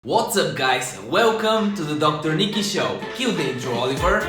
What's up guys, welcome to the Dr. Niki show. Cue the intro, Oliver.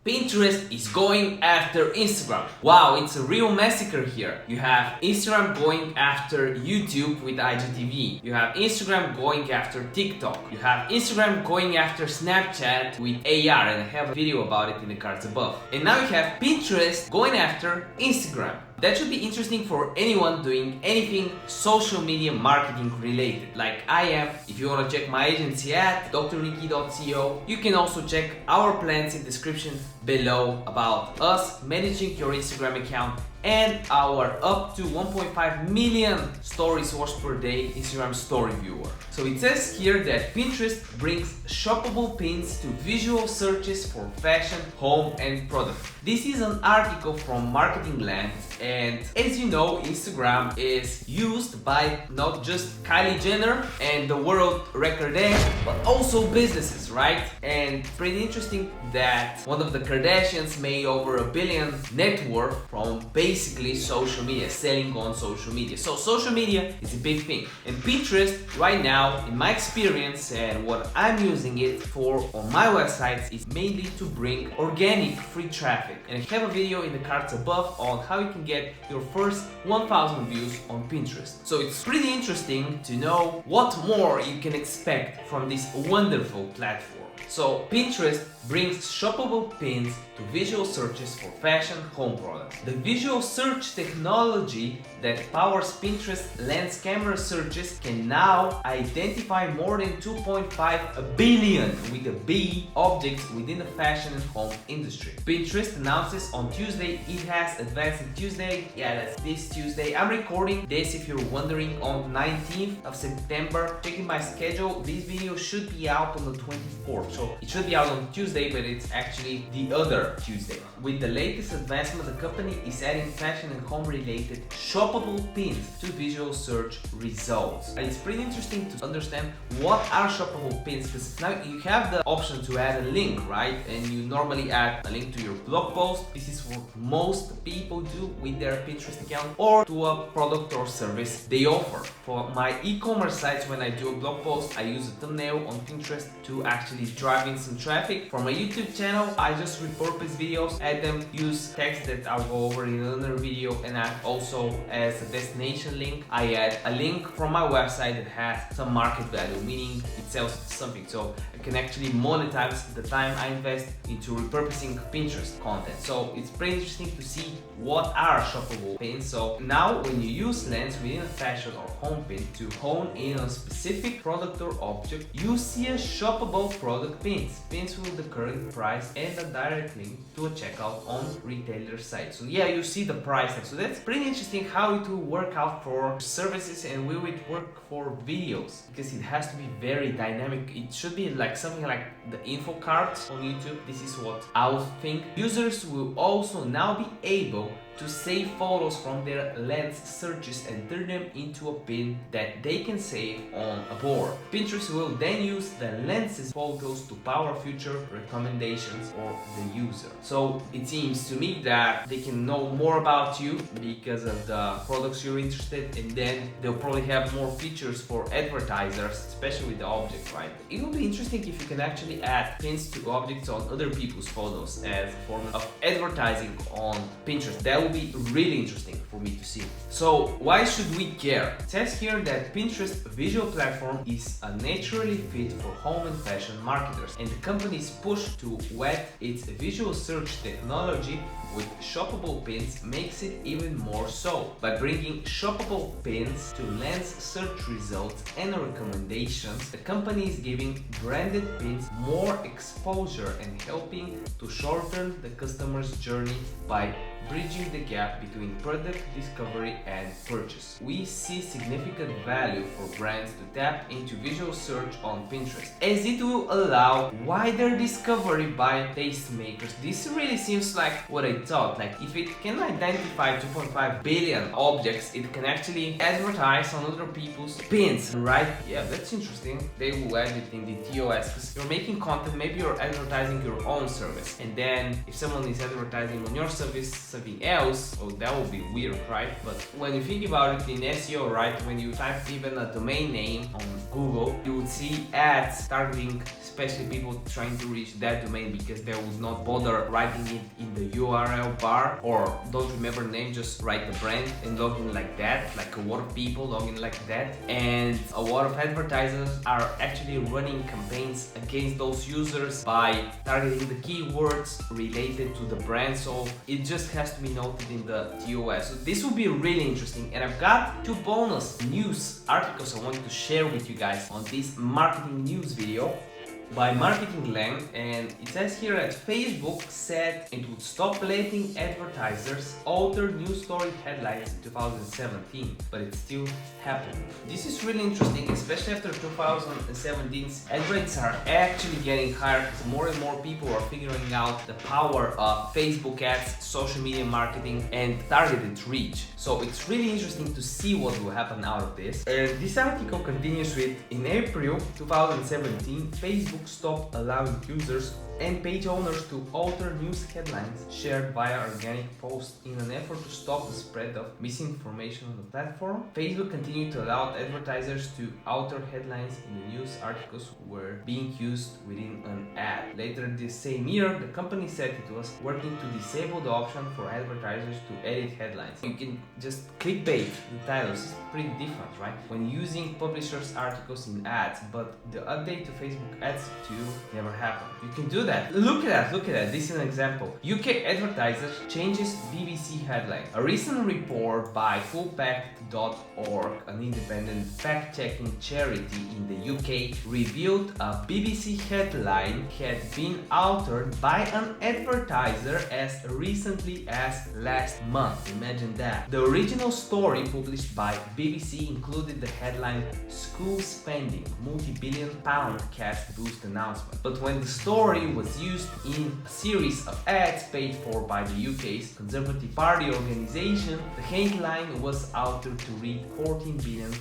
Pinterest is going after Instagram. Wow, it's a real massacre here. You have Instagram going after YouTube with IGTV. You have Instagram going after TikTok. You have Instagram going after Snapchat with AR, and I have a video about it in the cards above. And now you have Pinterest going after Instagram. That should be interesting for anyone doing anything social media marketing related, like I am. If you want to check my agency at drniki.co, you can also check our plans in the description below about us managing your Instagram account and our up to 1.5 million story source per day Instagram story viewer. So it says here that Pinterest brings shoppable pins to visual searches for fashion, home and product. This is an article from Marketing Land, and as you know, Instagram is used by not just Kylie Jenner and the world record dance, but also businesses, right? And pretty interesting that one of the Kardashians made over $1 billion net worth from basically social media, selling on social media. So social media is a big thing, and Pinterest right now, in my experience and what I'm using it for on my websites, is mainly to bring organic free traffic. And I have a video in the cards above on how you can get your first 1,000 views on Pinterest. So it's pretty interesting to know what more you can expect from this wonderful platform. So Pinterest brings shoppable pins to visual searches for fashion, home products. The visual search technology that powers Pinterest lens camera searches can now identify more than 2.5 billion with a B objects within the fashion and home industry. Pinterest announces on Tuesday it has advanced Tuesday. Yeah, that's this Tuesday. I'm recording this, if you're wondering, on 19th of September. Checking my schedule, this video should be out on the 24th. So it should be out on Tuesday, but it's actually the other Tuesday. With the latest advancement, the company is adding fashion and home related shoppable pins to visual search results. And it's pretty interesting to understand what are shoppable pins, because now you have the option to add a link, right? And you normally add a link to your blog post. This is what most people do with their Pinterest account, or to a product or service they offer. For my e-commerce sites, when I do a blog post, I use a thumbnail on Pinterest to actually drive in some traffic. For my YouTube channel, I just repurpose videos, add them, use text that I'll go over in another video, and add also as a destination link, I add a link from my website that has some market value, meaning it sells something. So I can actually monetize the time I invest into repurposing Pinterest content. So it's pretty interesting to see what are shoppable pins. So now when you use lens within a fashion or home pin to hone in on a specific product or object, you see a shoppable product pins. Pins with the current price and a direct link to a checkout on retailer site. So yeah, you see the price tag. So that's pretty interesting how it will work out for services, and will it work for videos, because it has to be very dynamic. It should be like something like the info cards on YouTube. This is what I would think. Users will also now be able to save photos from their lens searches and turn them into a pin that they can save on a board. Pinterest will then use the lenses photos to power future recommendations for the user. So it seems to me that they can know more about you because of the products you're interested in, and then they'll probably have more features for advertisers, especially with the object, right? It will be interesting if you can actually add pins to objects on other people's photos as a form of advertising on Pinterest. That will be really interesting for me to see. So why should we care? It says here that Pinterest visual platform is a naturally fit for home and fashion marketers, and the company's push to wet its visual search technology with shoppable pins makes it even more so. By bringing shoppable pins to lens search results and recommendations, the company is giving branded pins more exposure and helping to shorten the customer's journey by bridging the gap between product discovery and purchase. We see significant value for brands to tap into visual search on Pinterest, as it will allow wider discovery by tastemakers. This really seems like what I it out. Like if it can identify 2.5 billion objects, it can actually advertise on other people's pins, right? Yeah, that's interesting. They will add it in the TOS because you're making content, maybe you're advertising your own service, and then if someone is advertising on your service something else, oh, that would be weird, right? But when you think about it in SEO, right, when you type even a domain name on Google, you would see ads targeting especially people trying to reach that domain because they would not bother writing it in the URL bar, or don't remember name, just write the brand and log in like that. Like a lot of people log in like that, and a lot of advertisers are actually running campaigns against those users by targeting the keywords related to the brand, so it just has to be noted in the TOS. So this will be really interesting, and I've got 2 bonus news articles I wanted to share with you guys on this marketing news video by Marketing Land, and it says here that Facebook said it would stop letting advertisers alter news story headlines in 2017, but it's still happening. This is really interesting, especially after 2017's ad rates are actually getting higher because more and more people are figuring out the power of Facebook ads, social media marketing, and targeted reach. So it's really interesting to see what will happen out of this. And this article continues with, in April 2017, Facebook stopped allowing users and page owners to alter news headlines shared via organic posts in an effort to stop the spread of misinformation on the platform. Facebook continued to allow advertisers to alter headlines in the news articles were being used within an ad. Later this same year, the company said it was working to disable the option for advertisers to edit headlines. You can just clickbait the titles. It's pretty different, right? When using publishers' articles in ads, but the update to Facebook ads 2 never happened. You can do that. Look at that. This is an example. UK advertisers changes BBC headline. A recent report by fullfact.org, an independent fact-checking charity in the UK, revealed a BBC headline had been altered by an advertiser as recently as last month. Imagine that. The original story published by BBC included the headline "School Spending Multi-Billion Pound Cash Boost Announcement." But when the story was used in a series of ads paid for by the UK's Conservative Party organization, the headline was altered to read £14 billion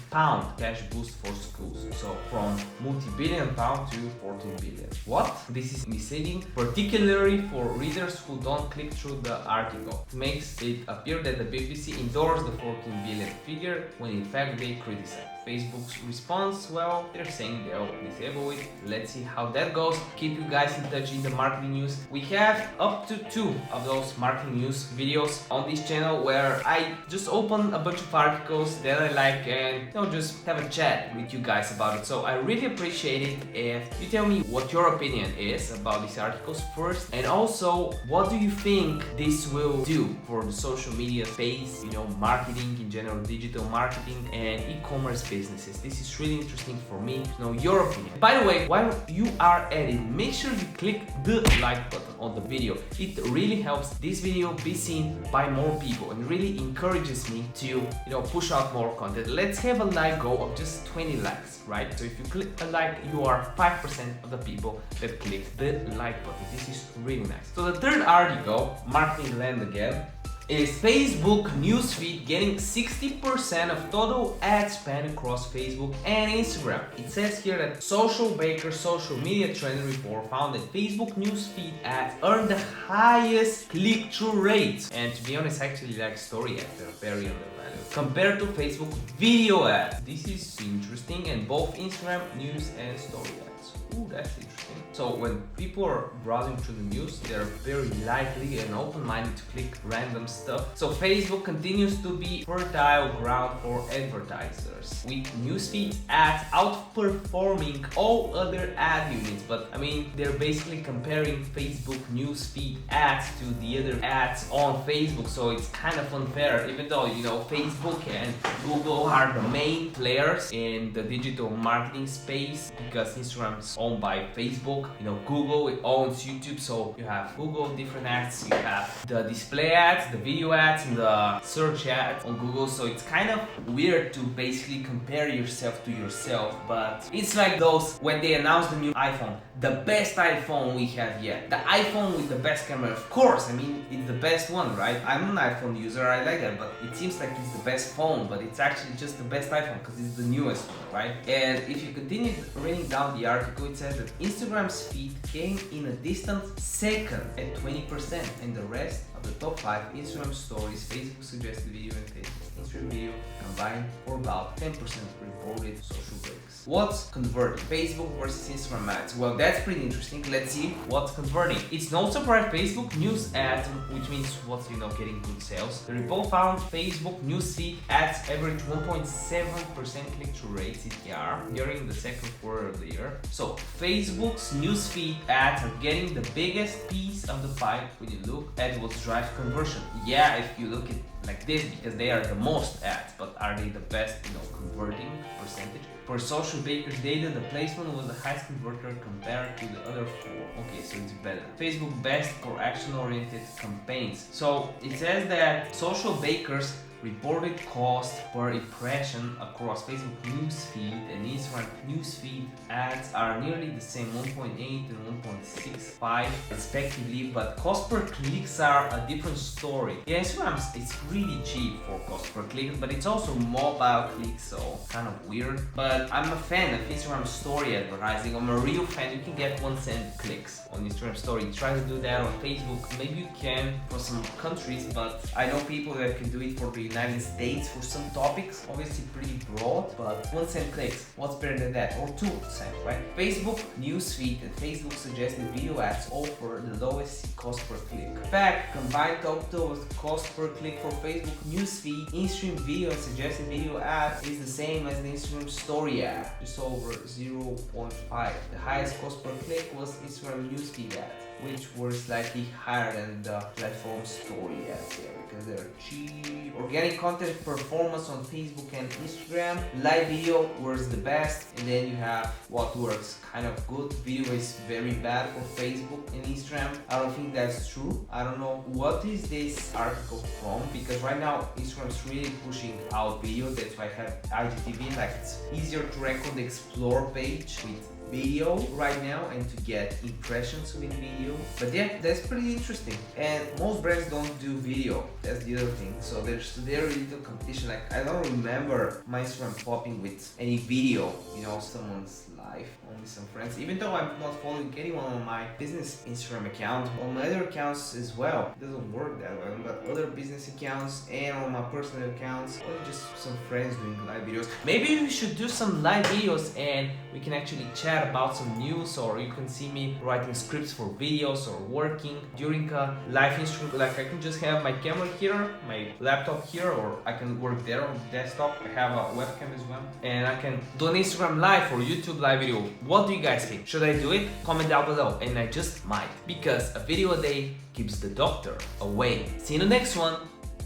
cash boost for schools. So from multi-billion pound to 14 billion. What? This is misleading, particularly for readers who don't click through the article. It makes it appear that the BBC endorsed the 14 billion figure when in fact they criticized. Facebook's response, well, they're saying they'll disable it. Let's see how that goes. Keep you guys in touch in the marketing news. We have up to 2 of those marketing news videos on this channel where I just open a bunch of articles that I like and just have a chat with you guys about it. So I really appreciate it if you tell me what your opinion is about these articles first, and also what do you think this will do for the social media space, marketing in general, digital marketing and e-commerce businesses. This is really interesting for me to know your opinion. By the way, while you are at it, make sure you click the like button on the video. It really helps this video be seen by more people and really encourages me to push out more content. Let's have a like goal of just 20 likes, right? So if you click a like, you are 5% of the people that click the like button. This is really nice. So the third article, Marketing Land again, is Facebook newsfeed getting 60% of total ad spend across Facebook and Instagram. It says here that Social Baker's social media trend report found that Facebook newsfeed ads earn the highest click-through rates. And to be honest, I actually like story ads, they're very undervalued compared to Facebook video ads. This is interesting, and both Instagram news and story ads. Ooh, that's interesting. So when people are browsing through the news, they're very likely and open-minded to click random stuff. So Facebook continues to be fertile ground for advertisers, with newsfeed ads outperforming all other ad units. But I mean, they're basically comparing Facebook newsfeed ads to the other ads on Facebook, so it's kind of unfair, even though Facebook and Google are the main players in the digital marketing space, because Instagram Instagram's owned by Facebook. You know, Google owns YouTube, so you have Google different ads, you have the display ads, the video ads, and the search ads on Google. So it's kind of weird to basically compare yourself to yourself, but it's like those when they announced the new iPhone, the best iPhone we have yet, the iPhone with the best camera. Of course, I mean, it's the best one, right? I'm an iPhone user, I like that, but it seems like it's the best phone, but it's actually just the best iPhone because it's the newest one, right? And if you continue reading down the article, it says that Instagram's feed came in a distant second at 20%, and the rest of the top 5 Instagram stories, Facebook suggested video, and Facebook Instagram video combined for about 10% reported social breaks. What's converting? Facebook versus Instagram ads. Well, that's pretty interesting. Let's see what's converting. It's no surprise Facebook news ads, which means what's, you know, getting good sales. The report found Facebook newsfeed ads average 1.7% click-through rate CTR during the second quarter of the year. So Facebook's newsfeed ads are getting the biggest piece of the pie when you look at what drives conversion. Yeah, if you look at like this, because they are the most ads, but are they the best, you know, converting percentage? For Social Baker's data, the placement was the highest converter compared to the other 4. Okay, so it's better. Facebook best for action-oriented campaigns. So it says that Social Baker's reported cost per impression across Facebook newsfeed and Instagram newsfeed ads are nearly the same, 1.8 and 1.65 respectively, but cost per clicks are a different story. Yeah, Instagram is really cheap for cost per click, but it's also mobile clicks, so kind of weird. But I'm a fan of Instagram story advertising. I'm a real fan. You can get 1 cent clicks on Instagram story. Try to do that on Facebook. Maybe you can for some countries, but I know people that can do it for the United States for some topics, obviously pretty broad, but 1 cent clicks, what's better than that? Or 2 cents, right? Facebook newsfeed and Facebook suggested video ads offer the lowest cost per click. In fact, combined top 2 with cost per click for Facebook newsfeed, in-stream video and suggested video ads is the same as the Instagram story ad, just over 0.5. The highest cost per click was Instagram newsfeed ads, which were slightly higher than the platform story ads here because they're cheap. Organic content performance on Facebook and Instagram. Live video was the best, and then you have what works kind of good. Video is very bad for Facebook and Instagram. I don't think that's true. I don't know what is this article from, because right now Instagram's really pushing out video. That's why I have IGTV. Like, it's easier to rank on the explore page with video right now and to get impressions with video. But yeah, that's pretty interesting, and most brands don't do video. That's the other thing, so there's very little competition. Like, I don't remember my Instagram popping with any video, you know, someone's live, only some friends, even though I'm not following anyone on my business Instagram account. On my other accounts as well, it doesn't work that way. I've got other business accounts and on my personal accounts, only just some friends doing live videos. Maybe we should do some live videos and we can actually chat about some news, or you can see me writing scripts for videos or working during a live Instagram. Like, I can just have my camera here, my laptop here, or I can work there on the desktop. I have a webcam as well, and I can do an Instagram live or YouTube live video. What do you guys think? Should I do it? Comment down below, and I just might, because a video a day keeps the doctor away. See you in the next one.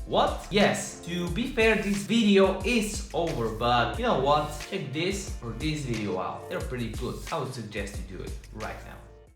What? Yes, to be fair, this video is over, but you know what? Check this or this video out. They're pretty good. I would suggest you do it right now.